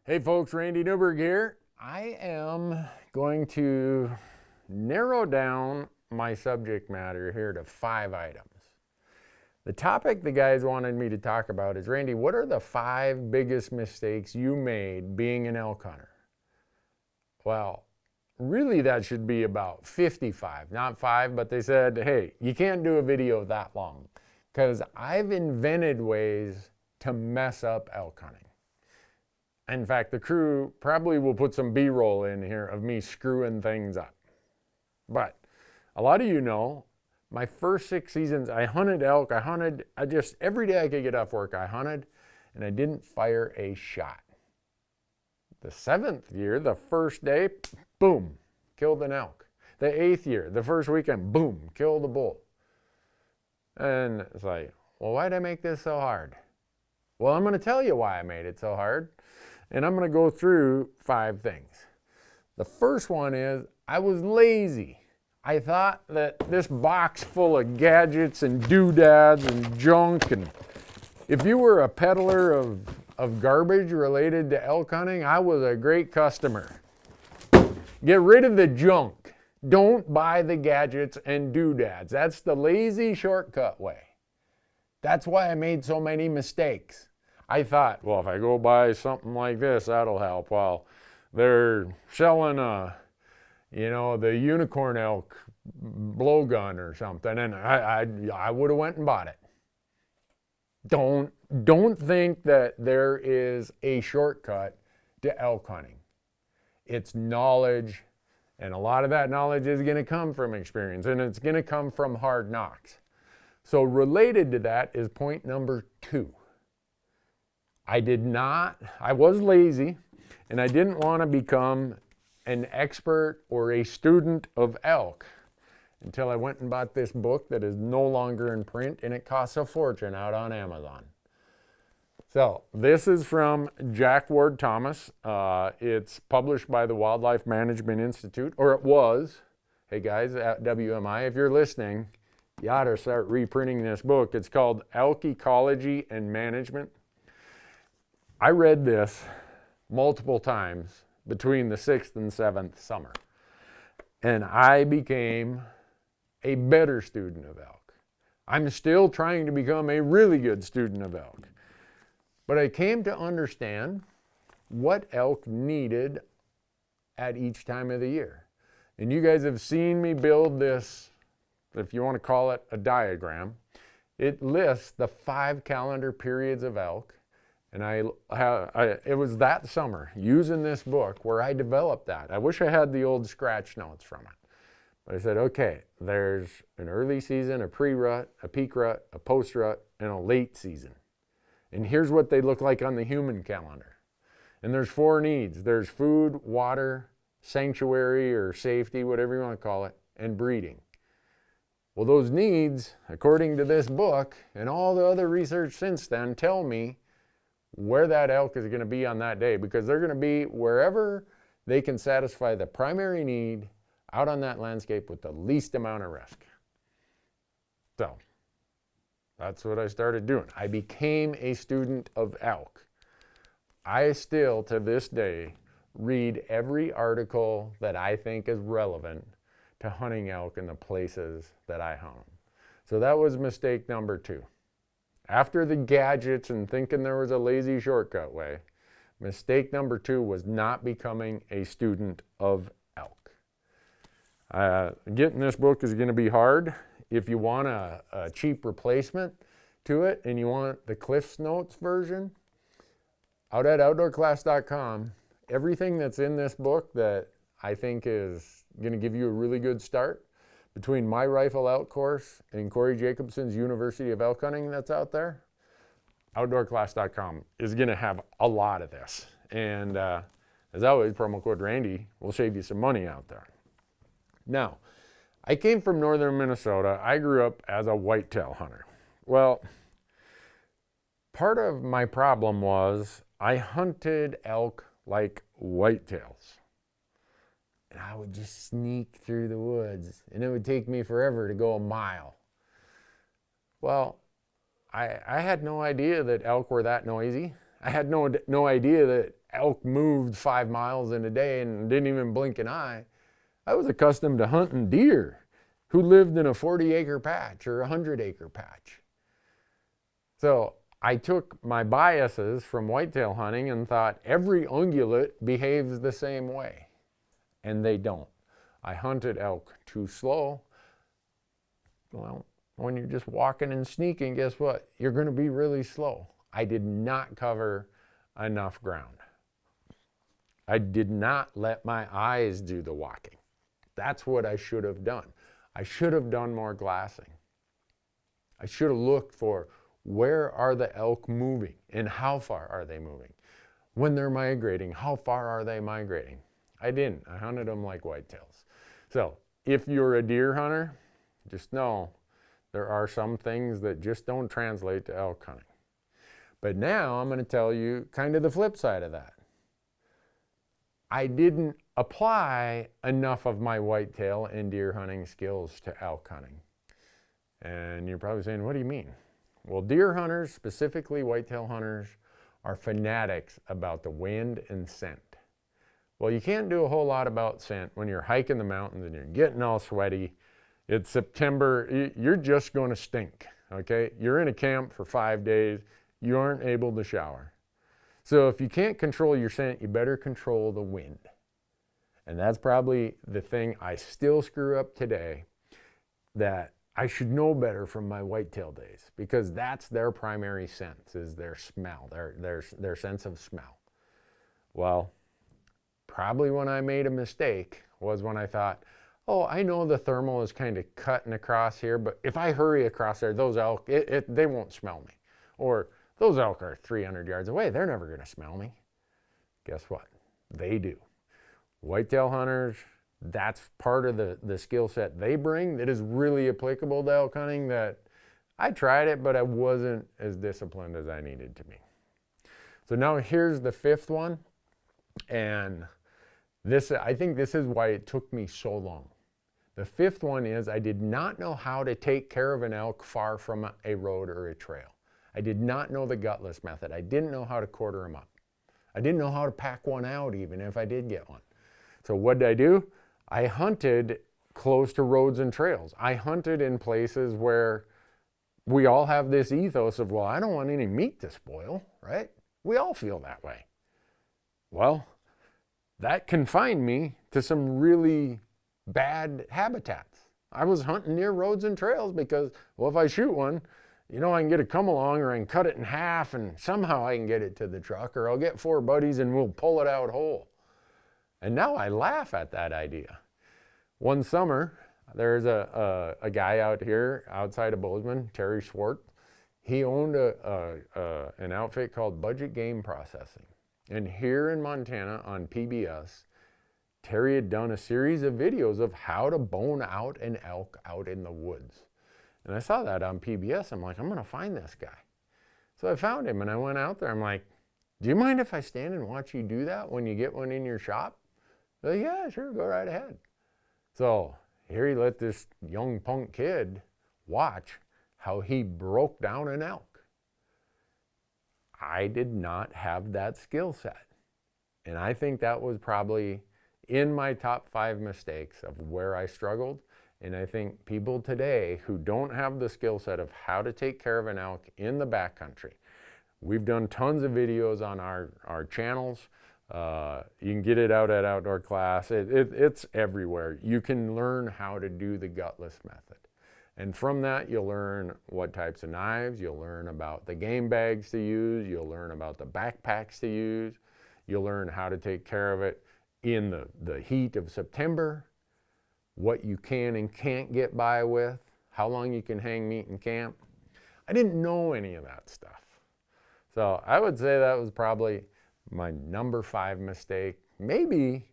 Hey folks, Randy Newberg here. I am going to narrow down my subject matter here to 5 items. The topic the guys wanted me to talk about is, Randy, what are the 5 biggest mistakes you made being an elk hunter? Well, really that should be about 55, not 5, but they said, hey, you can't do a video that long because I've invented ways to mess up elk hunting. In fact, the crew probably will put some B-roll in here of me screwing things up. But a lot of you know, my first 6 seasons, I hunted elk. Every day I could get off work, I hunted, and I didn't fire a shot. The 7th year, the first day, boom, killed an elk. The 8th year, the first weekend, boom, killed a bull. And it's like, well, why'd I make this so hard? Well, I'm going to tell you why I made it so hard. And I'm going to go through 5 things. The first one is I was lazy. I thought that this box full of gadgets and doodads and junk, and if you were a peddler of garbage related to elk hunting, I was a great customer. Get rid of the junk. Don't buy the gadgets and doodads. That's the lazy shortcut way. That's why I made so many mistakes. I thought, well, if I go buy something like this, that'll help. Well, they're selling the unicorn elk blowgun or something, and I would have went and bought it. Don't think that there is a shortcut to elk hunting. It's knowledge, and a lot of that knowledge is going to come from experience, and it's going to come from hard knocks. So related to that is point number 2. I was lazy, and I didn't want to become an expert or a student of elk until I went and bought this book that is no longer in print, and it costs a fortune out on Amazon. So this is from Jack Ward Thomas. It's published by the Wildlife Management Institute, or it was. Hey guys at WMI, if you're listening, you ought to start reprinting this book. It's called Elk Ecology and Management. I read this multiple times between the 6th and 7th summer, and I became a better student of elk. I'm still trying to become a really good student of elk, but I came to understand what elk needed at each time of the year. And you guys have seen me build this, if you want to call it a diagram. It lists the 5 calendar periods of elk. And it was that summer, using this book, where I developed that. I wish I had the old scratch notes from it. But I said, okay, there's an early season, a pre-rut, a peak rut, a post-rut, and a late season. And here's what they look like on the human calendar. And there's 4 needs. There's food, water, sanctuary or safety, whatever you want to call it, and breeding. Well, those needs, according to this book and all the other research since then, tell me where that elk is going to be on that day, because they're going to be wherever they can satisfy the primary need out on that landscape with the least amount of risk. So that's what I started doing. I became a student of elk. I still, to this day, read every article that I think is relevant to hunting elk in the places that I hunt. So that was mistake number 2. After the gadgets and thinking there was a lazy shortcut way, mistake number 2 was not becoming a student of elk. Getting this book is going to be hard. If you want a cheap replacement to it and you want the Cliff's Notes version, out at outdoorclass.com, everything that's in this book that I think is going to give you a really good start, between my rifle elk course and Corey Jacobson's University of Elk Hunting that's out there, outdoorclass.com is going to have a lot of this. And as always, promo code Randy will save you some money out there. Now, I came from northern Minnesota. I grew up as a whitetail hunter. Well, part of my problem was I hunted elk like whitetails. And I would just sneak through the woods, and it would take me forever to go a mile. Well, I had no idea that elk were that noisy. I had no idea that elk moved 5 miles in a day and didn't even blink an eye. I was accustomed to hunting deer who lived in a 40-acre patch or a 100-acre patch. So I took my biases from whitetail hunting and thought every ungulate behaves the same way, and they don't. I hunted elk too slow. Well, when you're just walking and sneaking, guess what? You're going to be really slow. I did not cover enough ground. I did not let my eyes do the walking. That's what I should have done. I should have done more glassing. I should have looked for where are the elk moving and how far are they moving. When they're migrating, how far are they migrating? I didn't. I hunted them like whitetails. So if you're a deer hunter, just know there are some things that just don't translate to elk hunting. But now I'm going to tell you kind of the flip side of that. I didn't apply enough of my whitetail and deer hunting skills to elk hunting. And you're probably saying, what do you mean? Well, deer hunters, specifically whitetail hunters, are fanatics about the wind and scent. Well, you can't do a whole lot about scent when you're hiking the mountains and you're getting all sweaty. It's September, you're just going to stink, okay? You're in a camp for 5 days, you aren't able to shower. So if you can't control your scent, you better control the wind. And that's probably the thing I still screw up today, that I should know better from my whitetail days, because that's their primary sense, is their smell, their sense of smell. Well, probably when I made a mistake was when I thought, oh, I know the thermal is kind of cutting across here, but if I hurry across there, those elk, they won't smell me. Or those elk are 300 yards away, they're never going to smell me. Guess what? They do. Whitetail hunters, that's part of the skill set they bring that is really applicable to elk hunting, that I tried it, but I wasn't as disciplined as I needed to be. So now here's the fifth one. And I think this is why it took me so long. The fifth one is I did not know how to take care of an elk far from a road or a trail. I did not know the gutless method. I didn't know how to quarter them up. I didn't know how to pack one out even if I did get one. So what did I do? I hunted close to roads and trails. I hunted in places where we all have this ethos of, well, I don't want any meat to spoil, right? We all feel that way. Well, that confined me to some really bad habitats. I was hunting near roads and trails because, well, if I shoot one, you know, I can get a come along, or I can cut it in half and somehow I can get it to the truck, or I'll get 4 buddies and we'll pull it out whole. And now I laugh at that idea. One summer, there's a guy out here outside of Bozeman, Terry Schwartz. He owned an outfit called Budget Game Processing. And here in Montana on PBS, Terry had done a series of videos of how to bone out an elk out in the woods. And I saw that on PBS. I'm like, I'm going to find this guy. So I found him and I went out there. I'm like, do you mind if I stand and watch you do that when you get one in your shop? They're like, yeah, sure, go right ahead. So here he let this young punk kid watch how he broke down an elk. I did not have that skill set. And I think that was probably in my top 5 mistakes of where I struggled. And I think people today who don't have the skill set of how to take care of an elk in the backcountry, we've done tons of videos on our channels. You can get it out at Outdoor Class. It's everywhere. You can learn how to do the gutless method. And from that, you'll learn what types of knives, you'll learn about the game bags to use, you'll learn about the backpacks to use, you'll learn how to take care of it in the heat of September, what you can and can't get by with, how long you can hang meat in camp. I didn't know any of that stuff. So I would say that was probably my number 5 mistake. Maybe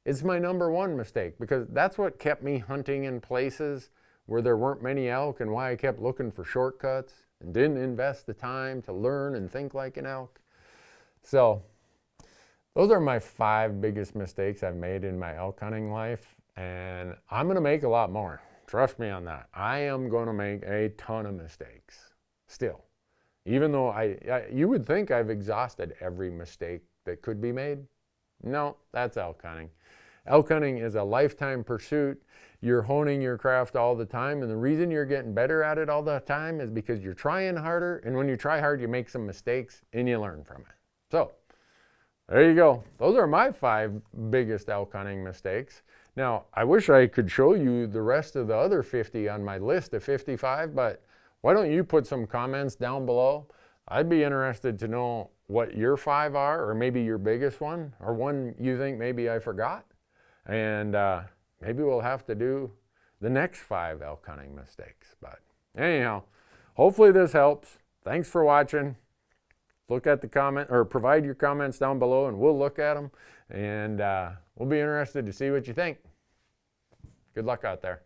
it's my number 1 mistake, because that's what kept me hunting in places where there weren't many elk, and why I kept looking for shortcuts and didn't invest the time to learn and think like an elk. So those are my 5 biggest mistakes I've made in my elk hunting life, and I'm going to make a lot more. Trust me on that. I am going to make a ton of mistakes still. Even though you would think I've exhausted every mistake that could be made? No, that's elk hunting. Elk hunting is a lifetime pursuit. You're honing your craft all the time, and the reason you're getting better at it all the time is because you're trying harder, and when you try hard, you make some mistakes and you learn from it. So there you go. Those are my 5 biggest elk hunting mistakes. Now, I wish I could show you the rest of the other 50 on my list of 55, but why don't you put some comments down below? I'd be interested to know what your 5 are, or maybe your biggest one, or one you think maybe I forgot. And maybe we'll have to do the next 5 elk hunting mistakes. But anyhow, hopefully this helps. Thanks for watching. Look at the comment, or provide your comments down below, and we'll look at them. And we'll be interested to see what you think. Good luck out there.